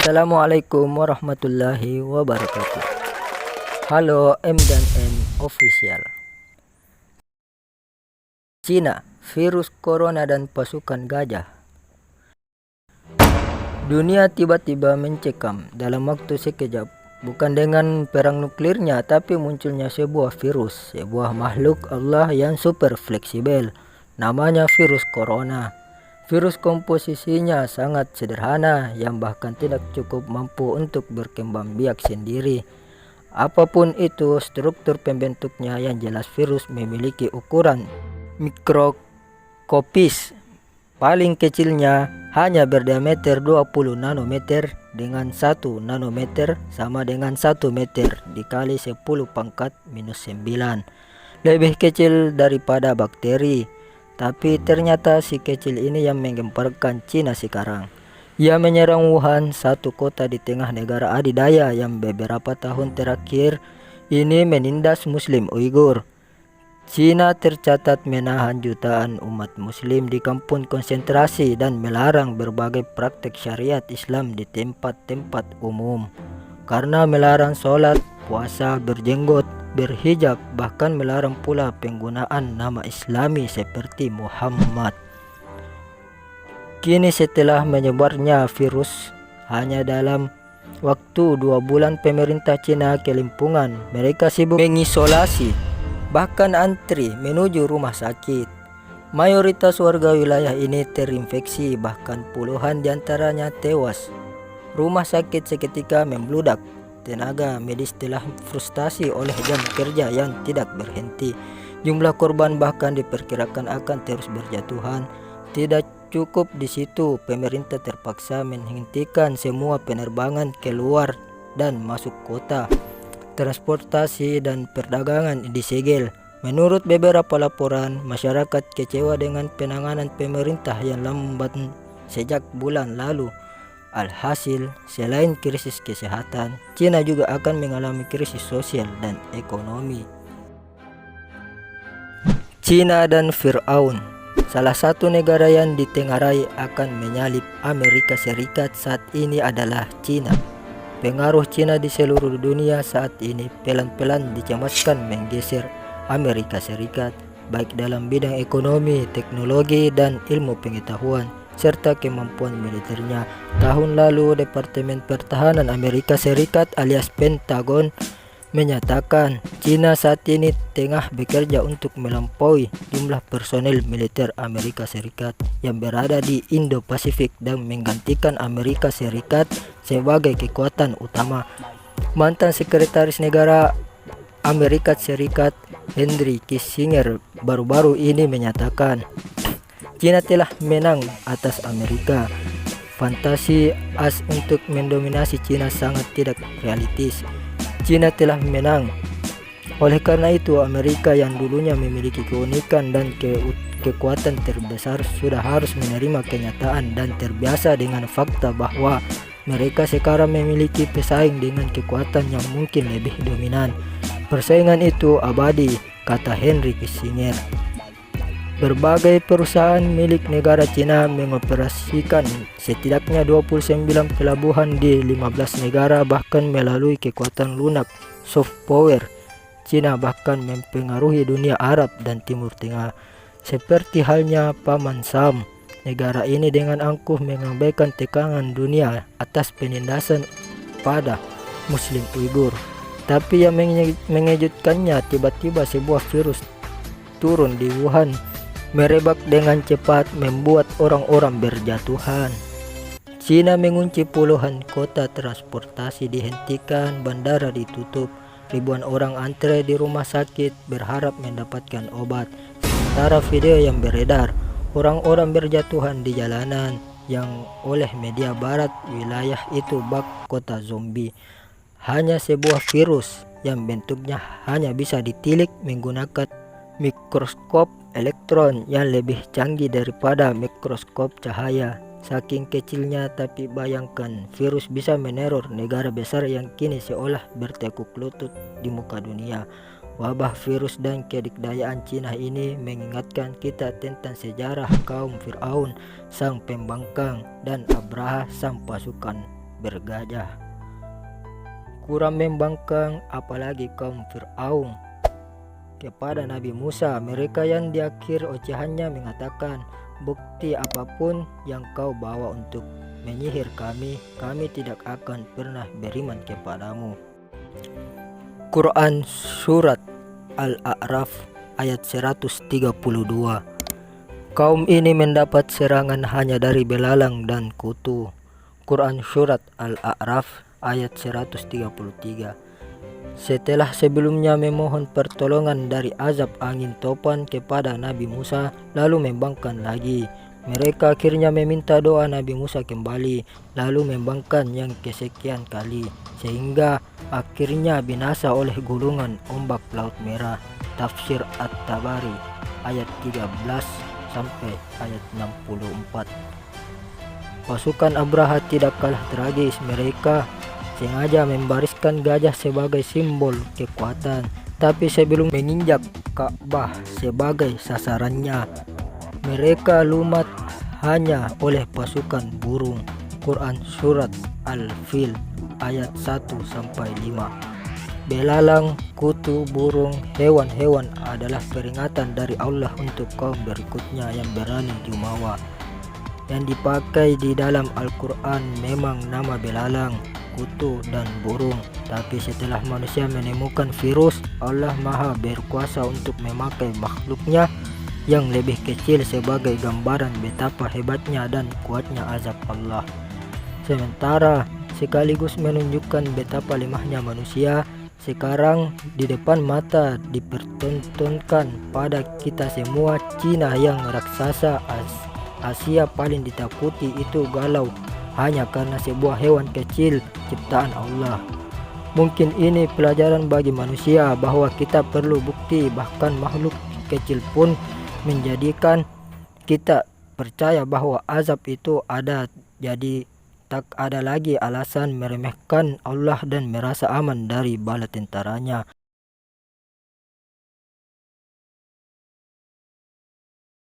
Assalamualaikum warahmatullahi wabarakatuh. Halo M dan M Official. Cina, virus corona dan pasukan gajah. Dunia tiba-tiba mencekam dalam waktu sekejap, bukan dengan perang nuklirnya, tapi munculnya sebuah virus, sebuah makhluk Allah yang super fleksibel. Namanya virus corona. Virus komposisinya sangat sederhana yang bahkan tidak cukup mampu untuk berkembang biak sendiri. Apapun itu struktur pembentuknya, yang jelas virus memiliki ukuran mikroskopis. Paling kecilnya hanya berdiameter 20 nanometer dengan 1 nanometer sama dengan 1 meter dikali 10 pangkat minus 9. Lebih kecil daripada bakteri. Tapi ternyata si kecil ini yang menggemparkan Cina sekarang. Ia menyerang Wuhan, satu kota di tengah negara adidaya yang beberapa tahun terakhir ini menindas Muslim Uighur. Cina tercatat menahan jutaan umat Muslim di kampung konsentrasi dan melarang berbagai praktek syariat Islam di tempat-tempat umum. Karena melarang sholat, puasa, berjenggot, berhijab, bahkan melarang pula penggunaan nama Islami seperti Muhammad. Kini setelah menyebarnya virus hanya dalam waktu 2 bulan, pemerintah Cina kelimpungan. Mereka sibuk mengisolasi, bahkan antri menuju rumah sakit. Mayoritas warga wilayah ini terinfeksi, bahkan puluhan diantaranya tewas. Rumah sakit seketika membludak. Tenaga medis telah frustasi oleh jam kerja yang tidak berhenti. Jumlah korban bahkan diperkirakan akan terus berjatuhan. Tidak cukup di situ, pemerintah terpaksa menghentikan semua penerbangan keluar dan masuk kota. Transportasi dan perdagangan disegel. Menurut beberapa laporan, masyarakat kecewa dengan penanganan pemerintah yang lambat sejak bulan lalu. Alhasil, selain krisis kesehatan, Cina juga akan mengalami krisis sosial dan ekonomi. Cina dan Fir'aun. Salah satu negara yang ditengarai akan menyalip Amerika Serikat saat ini adalah Cina. Pengaruh Cina di seluruh dunia saat ini pelan-pelan dicemaskan menggeser Amerika Serikat, baik dalam bidang ekonomi, teknologi, dan ilmu pengetahuan, serta kemampuan militernya. Tahun lalu, Departemen Pertahanan Amerika Serikat alias Pentagon menyatakan Cina saat ini tengah bekerja untuk melampaui jumlah personel militer Amerika Serikat yang berada di Indo-Pasifik dan menggantikan Amerika Serikat sebagai kekuatan utama. Mantan Sekretaris Negara Amerika Serikat Henry Kissinger baru-baru ini menyatakan Cina telah menang atas Amerika. Fantasi as untuk mendominasi Cina sangat tidak realistis. Cina telah menang. Oleh karena itu, Amerika yang dulunya memiliki keunikan dan kekuatan terbesar sudah harus menerima kenyataan dan terbiasa dengan fakta bahwa mereka sekarang memiliki pesaing dengan kekuatan yang mungkin lebih dominan. Persaingan itu abadi, kata Henry Kissinger. Berbagai perusahaan milik negara Cina mengoperasikan setidaknya 29 pelabuhan di 15 negara, bahkan melalui kekuatan lunak soft power. Cina bahkan mempengaruhi dunia Arab dan Timur Tengah. Seperti halnya Paman Sam, negara ini dengan angkuh mengabaikan tekanan dunia atas penindasan pada Muslim Uighur. Tapi yang mengejutkannya, tiba-tiba sebuah virus turun di Wuhan, merebak dengan cepat, membuat orang-orang berjatuhan. Cina mengunci puluhan kota, transportasi dihentikan, bandara ditutup, ribuan orang antre di rumah sakit berharap mendapatkan obat. Sementara video yang beredar, orang-orang berjatuhan di jalanan yang oleh media barat wilayah itu bak kota zombie. Hanya sebuah virus yang bentuknya hanya bisa ditilik menggunakan mikroskop elektron yang lebih canggih daripada mikroskop cahaya. Saking kecilnya, tapi bayangkan virus bisa meneror negara besar yang kini seolah bertekuk lutut di muka dunia. Wabah virus dan kedikdayaan Cina ini mengingatkan kita tentang sejarah kaum Fir'aun, sang pembangkang, dan Abraha, sang pasukan bergajah. Kurang membangkang apalagi kaum Fir'aun kepada Nabi Musa. Mereka yang di akhir ocehannya mengatakan, bukti apapun yang kau bawa untuk menyihir kami, kami tidak akan pernah beriman kepadamu. Quran Surat Al-A'raf ayat 132. Kaum ini mendapat serangan hanya dari belalang dan kutu. Quran Surat Al-A'raf ayat 133. Setelah sebelumnya memohon pertolongan dari azab angin topan kepada Nabi Musa, lalu membangkang lagi. Mereka akhirnya meminta doa Nabi Musa kembali, lalu membangkang yang kesekian kali, sehingga akhirnya binasa oleh gulungan ombak Laut Merah. Tafsir At-Tabari ayat 13 sampai ayat 64. Pasukan Abraha tidak kalah tragis. Mereka sengaja membariskan gajah sebagai simbol kekuatan, tapi sebelum menginjak Ka'bah sebagai sasarannya, mereka lumat hanya oleh pasukan burung. Quran Surat Al-Fil ayat 1-5. Belalang, kutu, burung, hewan-hewan adalah peringatan dari Allah untuk kaum berikutnya yang berani jumawa. Yang dipakai di dalam Al-Quran memang nama belalang, kutu, dan burung. Tapi setelah manusia menemukan virus, Allah Maha berkuasa untuk memakai makhluknya yang lebih kecil sebagai gambaran betapa hebatnya dan kuatnya azab Allah. Sementara sekaligus menunjukkan betapa lemahnya manusia, sekarang di depan mata dipertontonkan pada kita semua Cina yang raksasa Asia paling ditakuti itu galau hanya karena sebuah hewan kecil ciptaan Allah. Mungkin ini pelajaran bagi manusia bahwa kita perlu bukti, bahkan makhluk kecil pun menjadikan kita percaya bahwa azab itu ada. Jadi tak ada lagi alasan meremehkan Allah dan merasa aman dari bala tentaranya.